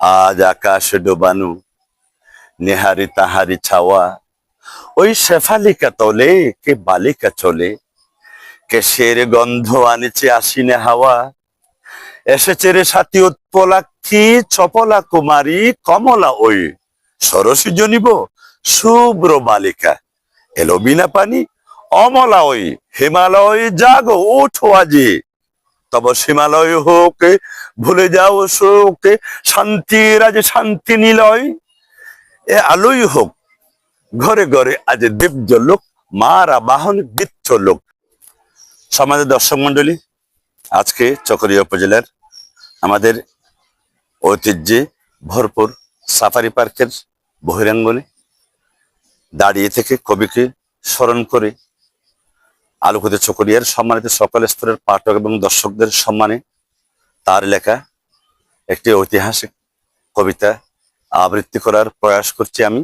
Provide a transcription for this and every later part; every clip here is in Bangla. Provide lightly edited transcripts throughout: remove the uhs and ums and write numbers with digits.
আজ আকাশ ডোবানো নেহারি তাহারি ছাওয়া, ওই শেফালিকা তলে কে বালিকা চলে, কেশের গন্ধ আনিছে আশিনে হাওয়া, এসেছে রে সাথী উৎপলাক্ষী চপলা কুমারী কমলা ওই, সরসী জনিব শুভ্র বালিকা, এলো বিনা পানি অমলা ওই, হিমালয় জাগো ওঠো আজি, তব হিমালয় হোক ভুলে যাও শোকে, শান্তির আজ শান্তি নিলয়, এ আলোই হোক ঘরে ঘরে আজ দেব লোক, মারা বাহন বৃত্ত লোক। সমাজের দর্শক মন্ডলী, আজকে চকরিয়া উপজেলার আমাদের ঐতিহ্যে ভরপুর সাফারি পার্কের বহিরাঙ্গনে দাঁড়িয়ে থেকে কবিকে স্মরণ করে আলোকিত চকরিয়ার সম্মানিত সকল স্তরের পাঠক এবং দর্শকদের সম্মানে তার লেখা একটি ঐতিহাসিক কবিতা আবৃত্তি করার প্রয়াস করছি আমি,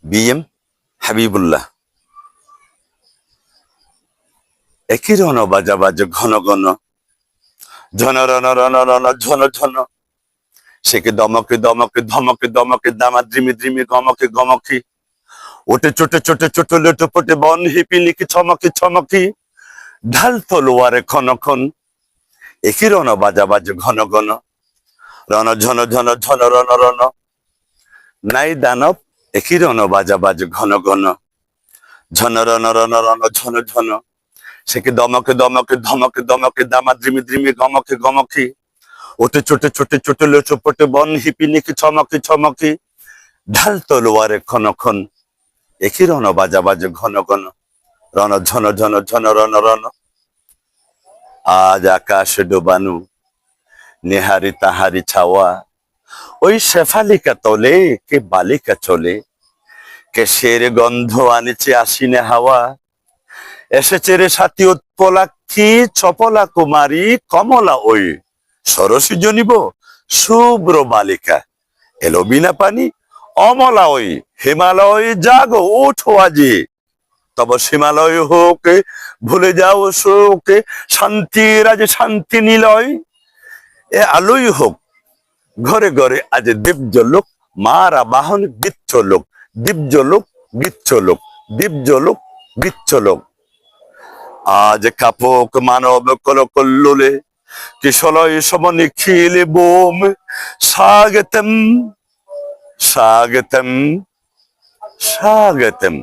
BM হাবিবুল্লাহ। একই রণ বাজা বাজ ঘন ঘন, ঝন রণ রণ রণ ঝন ঝন, সে কি দমকে দমকে ধমকে দমকে দামা দ্রিমি দ্রিমি গমকে গমকি, ওটে চোটে চোটে চোটে লোটে পোটে বন হিপি লিখি ছমকি ছমকি, ঢাল তলোয়ারে খন খন, একই রণ বাজা বাজ ঘন ঘন, রণ ঝন ঝন ঝন রণ রণ, নাই দানব একই রণ বাজা বাজ ঘন ঘন, ঝন রণ রণ রণ ঝন ঝন, সে কি দমকে দমকে ধমকে দমকে দামা দ্রিমি দ্রিমি গমকে গমকি, ওটে চোটে চোটে চোটে লোটে পোটে বন হিপি লিখি ছমকি ছমকি, ঢাল তলোয়ারে খন খন, একই রণ বাজা বাজ ঘন ঘন, রণ ঝন ঝন ঝন রণ রণ। আজ আকাশ ডোবানো নেহারি তাহারি ছাওয়া, ওই শেফালিকা তলে কে বালিকা চলে, কেশের গন্ধ আনিছে আশিনে হাওয়া, এসেছে রে সাথী উৎপলাক্ষী চপলা কুমারী কমলা ওই, সরসী জনিব শুভ্র বালিকা, এলো বিনা পানি অমলা ওই, হিমালয় জাগো ওঠো আজি, তব হিমালয় হোক ভুলে যাও শোকে, শান্তির আজ শান্তি নিলয়, এ আলোই হোক ঘরে ঘরে আজ দিব্য লোক, মারা বাহন বৃচ্ছ লোক, দিব্য লোক বৃচ্ছ লোক, দিব্য লোক বৃচ্ছ লোক। আজ কাপক মানব কল কল্লোলে, কিশলয় সমনি খিলে বোম, স্বাগতম স্বাগতম স্বাগতম।